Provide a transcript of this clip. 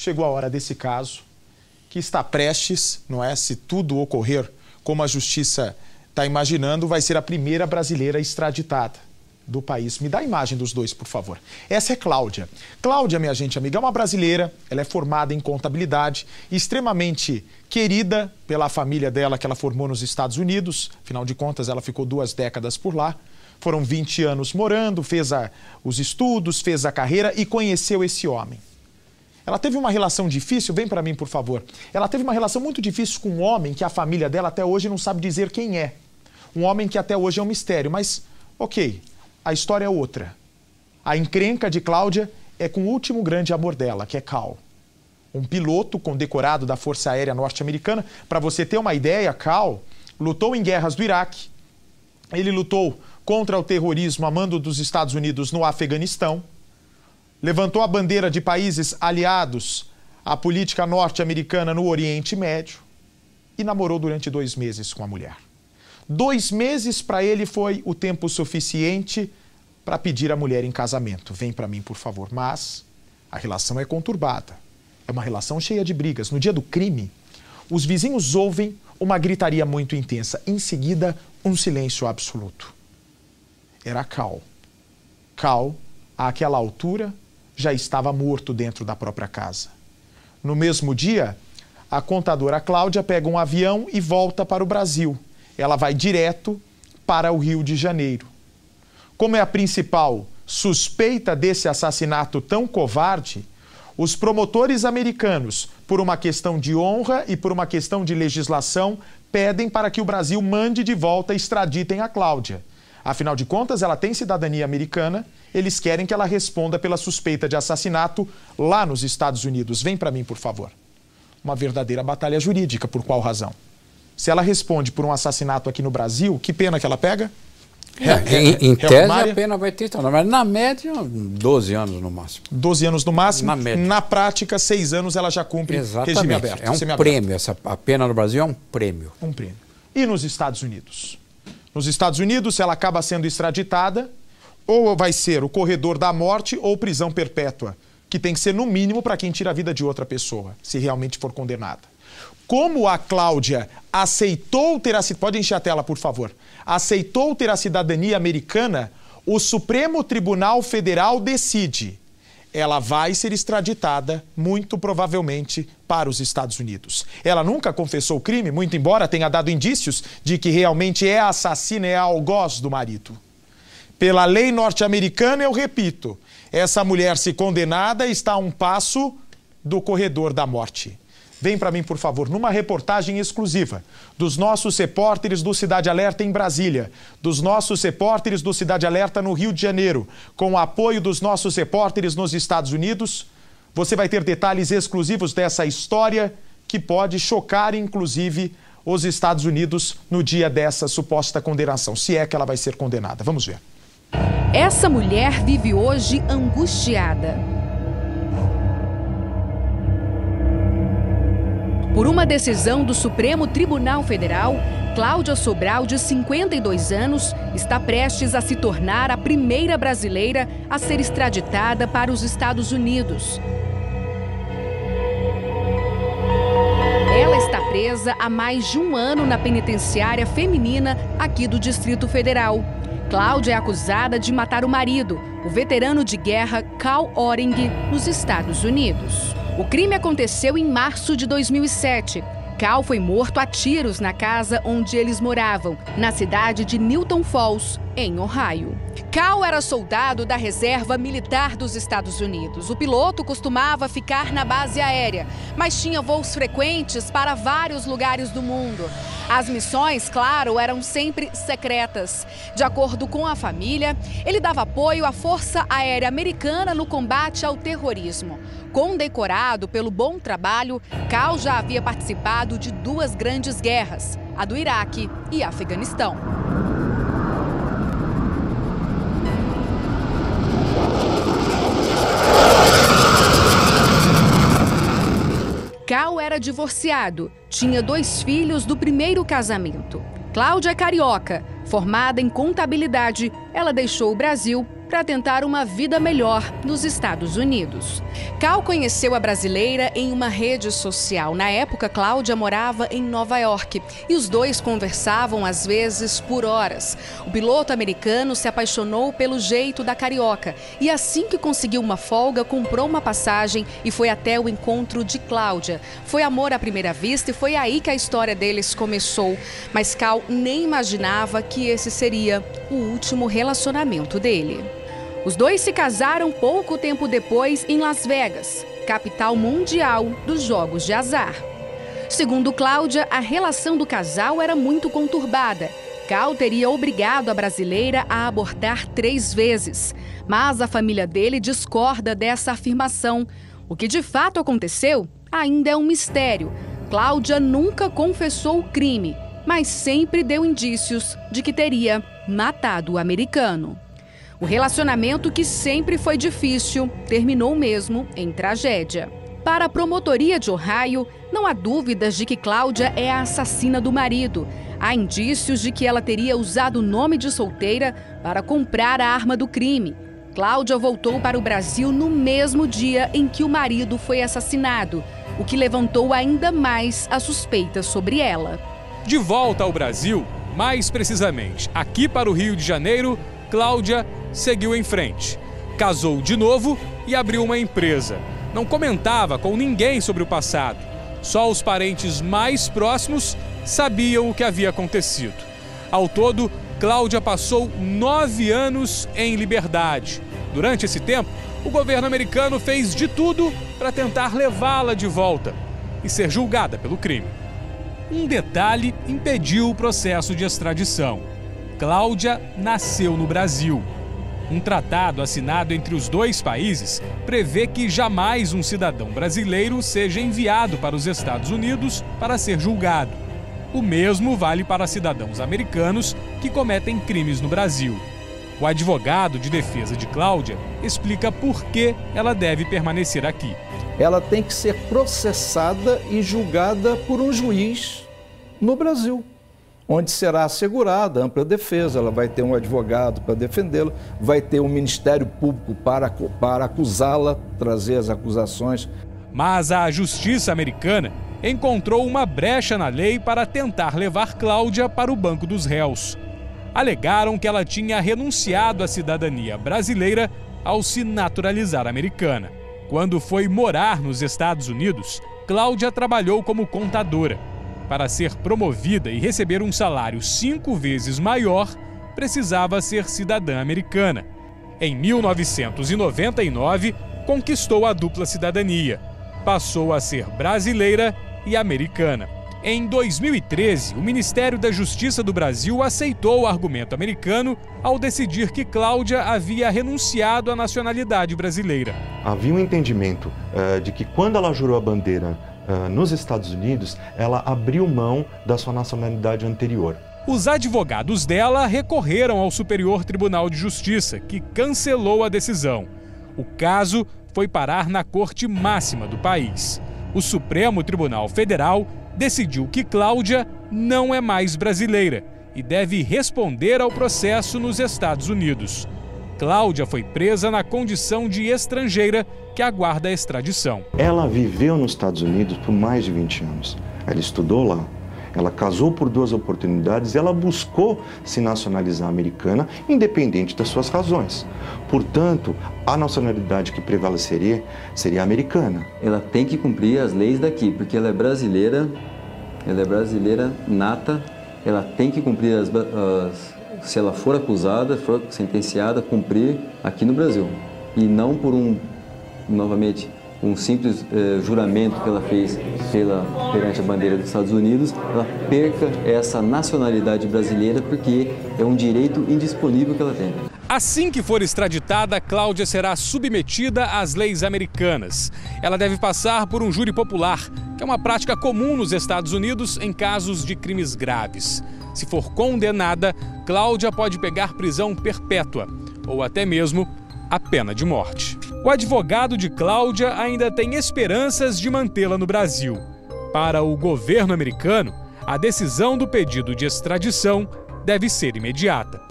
chegou a hora desse caso, que está prestes, não é? Se tudo ocorrer como a justiça está imaginando, vai ser a primeira brasileira extraditada do país. Me dá a imagem dos dois, por favor. Essa é Cláudia. Cláudia, minha gente amiga, é uma brasileira, ela é formada em contabilidade, extremamente querida pela família dela que ela formou nos Estados Unidos, afinal de contas ela ficou 2 décadas por lá, foram 20 anos morando, fez os estudos, fez a carreira e conheceu esse homem. Ela teve uma relação difícil, vem para mim, por favor. Ela teve uma relação muito difícil com um homem que a família dela até hoje não sabe dizer quem é. Um homem que até hoje é um mistério, mas, ok, a história é outra. A encrenca de Cláudia é com o último grande amor dela, que é Cal. Um piloto condecorado da Força Aérea Norte-Americana. Para você ter uma ideia, Cal lutou em guerras do Iraque. Ele lutou contra o terrorismo a mando dos Estados Unidos no Afeganistão. Levantou a bandeira de países aliados à política norte-americana no Oriente Médio e namorou durante 2 meses com a mulher. 2 meses para ele foi o tempo suficiente para pedir a mulher em casamento. Vem para mim, por favor. Mas a relação é conturbada. É uma relação cheia de brigas. No dia do crime, os vizinhos ouvem uma gritaria muito intensa. Em seguida, um silêncio absoluto. Era Cal. Cal, àquela altura, já estava morto dentro da própria casa. No mesmo dia, a contadora Cláudia pega um avião e volta para o Brasil. Ela vai direto para o Rio de Janeiro. Como é a principal suspeita desse assassinato tão covarde, os promotores americanos, por uma questão de honra e por uma questão de legislação, pedem para que o Brasil mande de volta e extraditem a Cláudia. Afinal de contas, ela tem cidadania americana, eles querem que ela responda pela suspeita de assassinato lá nos Estados Unidos. Vem para mim, por favor. Uma verdadeira batalha jurídica, por qual razão? Se ela responde por um assassinato aqui no Brasil, que pena que ela pega? Em tese a pena vai ter, mas na média 12 anos no máximo. 12 anos no máximo? Na média. Na prática, 6 anos ela já cumpre. Exatamente. Regime aberto. É um prêmio, a pena no Brasil é um prêmio. Um prêmio. E nos Estados Unidos? Nos Estados Unidos, se ela acaba sendo extraditada, ou vai ser o corredor da morte ou prisão perpétua, que tem que ser no mínimo para quem tira a vida de outra pessoa, se realmente for condenada. Como a Cláudia aceitou ter a... Pode encher a tela, por favor. Aceitou ter a cidadania americana, o Supremo Tribunal Federal decide. Ela vai ser extraditada, muito provavelmente, para os Estados Unidos. Ela nunca confessou o crime, muito embora tenha dado indícios de que realmente é a assassina, é a algoz do marido. Pela lei norte-americana, eu repito, essa mulher, se condenada, está a um passo do corredor da morte. Vem para mim, por favor, numa reportagem exclusiva dos nossos repórteres do Cidade Alerta em Brasília, dos nossos repórteres do Cidade Alerta no Rio de Janeiro, com o apoio dos nossos repórteres nos Estados Unidos. Você vai ter detalhes exclusivos dessa história que pode chocar, inclusive, os Estados Unidos no dia dessa suposta condenação, se é que ela vai ser condenada. Vamos ver. Essa mulher vive hoje angustiada. Por uma decisão do Supremo Tribunal Federal, Cláudia Sobral, de 52 anos, está prestes a se tornar a primeira brasileira a ser extraditada para os Estados Unidos. Ela está presa há mais de 1 ano na penitenciária feminina aqui do Distrito Federal. Cláudia é acusada de matar o marido, o veterano de guerra Cal Oring, nos Estados Unidos. O crime aconteceu em março de 2007. Cal foi morto a tiros na casa onde eles moravam, na cidade de Newton Falls, em Ohio. Cal era soldado da Reserva Militar dos Estados Unidos. O piloto costumava ficar na base aérea, mas tinha voos frequentes para vários lugares do mundo. As missões, claro, eram sempre secretas. De acordo com a família, ele dava apoio à Força Aérea Americana no combate ao terrorismo. Condecorado pelo bom trabalho, Cal já havia participado de 2 grandes guerras, a do Iraque e Afeganistão. Cal era divorciado, tinha 2 filhos do primeiro casamento. Cláudia é carioca, formada em contabilidade, ela deixou o Brasil para tentar uma vida melhor nos Estados Unidos. Cal conheceu a brasileira em uma rede social. Na época, Cláudia morava em Nova York e os dois conversavam às vezes por horas. O piloto americano se apaixonou pelo jeito da carioca e assim que conseguiu uma folga, comprou uma passagem e foi até o encontro de Cláudia. Foi amor à primeira vista e foi aí que a história deles começou. Mas Cal nem imaginava que esse seria o último relacionamento dele. Os dois se casaram pouco tempo depois em Las Vegas, capital mundial dos jogos de azar. Segundo Cláudia, a relação do casal era muito conturbada. Cal teria obrigado a brasileira a abortar 3 vezes, mas a família dele discorda dessa afirmação. O que de fato aconteceu ainda é um mistério. Cláudia nunca confessou o crime, mas sempre deu indícios de que teria matado o americano. O relacionamento, que sempre foi difícil, terminou mesmo em tragédia. Para a promotoria de Ohio, não há dúvidas de que Cláudia é a assassina do marido. Há indícios de que ela teria usado o nome de solteira para comprar a arma do crime. Cláudia voltou para o Brasil no mesmo dia em que o marido foi assassinado, o que levantou ainda mais a suspeita sobre ela. De volta ao Brasil, mais precisamente aqui para o Rio de Janeiro, Cláudia seguiu em frente. Casou de novo e abriu uma empresa. Não comentava com ninguém sobre o passado. Só os parentes mais próximos sabiam o que havia acontecido. Ao todo, Cláudia passou 9 anos em liberdade. Durante esse tempo, o governo americano fez de tudo para tentar levá-la de volta e ser julgada pelo crime. Um detalhe impediu o processo de extradição. Cláudia nasceu no Brasil. Um tratado assinado entre os dois países prevê que jamais um cidadão brasileiro seja enviado para os Estados Unidos para ser julgado. O mesmo vale para cidadãos americanos que cometem crimes no Brasil. O advogado de defesa de Cláudia explica por que ela deve permanecer aqui. Ela tem que ser processada e julgada por um juiz no Brasil, onde será assegurada ampla defesa. Ela vai ter um advogado para defendê-la, vai ter um Ministério Público para acusá-la, trazer as acusações. Mas a justiça americana encontrou uma brecha na lei para tentar levar Cláudia para o banco dos réus. Alegaram que ela tinha renunciado à cidadania brasileira ao se naturalizar americana. Quando foi morar nos Estados Unidos, Cláudia trabalhou como contadora. Para ser promovida e receber um salário 5 vezes maior, precisava ser cidadã americana. Em 1999, conquistou a dupla cidadania. Passou a ser brasileira e americana. Em 2013, o Ministério da Justiça do Brasil aceitou o argumento americano ao decidir que Cláudia havia renunciado à nacionalidade brasileira. Havia um entendimento de que quando ela jurou a bandeira nos Estados Unidos, ela abriu mão da sua nacionalidade anterior. Os advogados dela recorreram ao Superior Tribunal de Justiça, que cancelou a decisão. O caso foi parar na Corte Máxima do país. O Supremo Tribunal Federal decidiu que Cláudia não é mais brasileira e deve responder ao processo nos Estados Unidos. Cláudia foi presa na condição de estrangeira que aguarda a extradição. Ela viveu nos Estados Unidos por mais de 20 anos. Ela estudou lá, ela casou por 2 oportunidades e ela buscou se nacionalizar americana, independente das suas razões. Portanto, a nacionalidade que prevaleceria seria americana. Ela tem que cumprir as leis daqui, porque ela é brasileira nata, ela tem que cumprir se ela for acusada, for sentenciada, cumprir aqui no Brasil. E não por novamente, um simples juramento que ela fez perante a bandeira dos Estados Unidos, ela perca essa nacionalidade brasileira porque é um direito indisponível que ela tem. Assim que for extraditada, Cláudia será submetida às leis americanas. Ela deve passar por um júri popular, que é uma prática comum nos Estados Unidos em casos de crimes graves. Se for condenada, Cláudia pode pegar prisão perpétua ou até mesmo a pena de morte. O advogado de Cláudia ainda tem esperanças de mantê-la no Brasil. Para o governo americano, a decisão do pedido de extradição deve ser imediata.